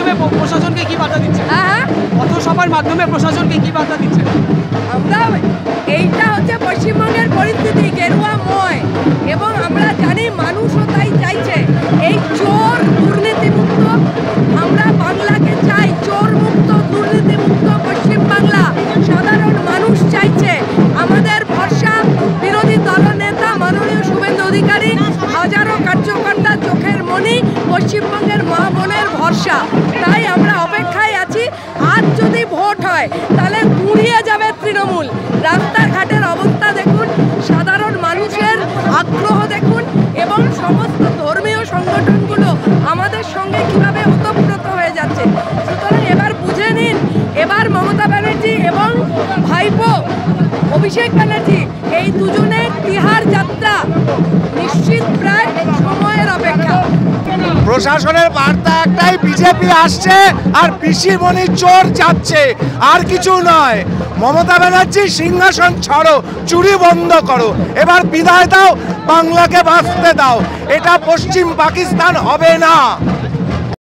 মাধ্যমে প্রশাসনকে কি বার্তা দিচ্ছে? পথসভার মাধ্যমে প্রশাসনকে কি বার্তা দিচ্ছে? আমরা এইটা হচ্ছে পশ্চিমবঙ্গের পরিস্থিতি গেরুয়াময়, এবং আমরা জানি মানুষও তাই চাইছে এই চোর দুর্নীতিমুক্ত আমরা বাংলাকে চাই, চোর মুক্ত দুর্নীতিমুক্ত পশ্চিমবাংলা সাধারণ মানুষ চাইছে। আমাদের ভরসা বিরোধী দলনেতা মাননীয় শুভেন্দু অধিকারী, হাজারো কার্যকর্তা চোখের মণি, পশ্চিমবঙ্গের মা বোনের ভরসা। তাই আমরা অপেক্ষায় আছি। আজ যদি ভোট হয় তাহলে গুঁড়িয়ে যাবে তৃণমূল। রাস্তাঘাটের অবস্থা দেখুন, সাধারণ মানুষের আগ্রহ দেখুন, এবং সমস্ত ধর্মীয় সংগঠনগুলো আমাদের সঙ্গে কিভাবে ওতপ্রোত হয়ে যাচ্ছে। সুতরাং এবার বুঝে নিন, এবার মমতা ব্যানার্জি এবং ভাইপো অভিষেক ব্যানার্জি এই দুজনের তিহার যাত্রা নিশ্চিত, প্রায় সময়ের অপেক্ষা। প্রশাসনের বার্তা একটাই, বিজেপি আসছে আর পিসিমণি চোর যাচ্ছে, আর কিছু নয়। মমতা ব্যানার্জি সিংহাসন ছাড়ো, চুরি বন্ধ করো, এবার বিদায় দাও, বাংলাকে বাঁচতে দাও। এটা পশ্চিম পাকিস্তান হবে না।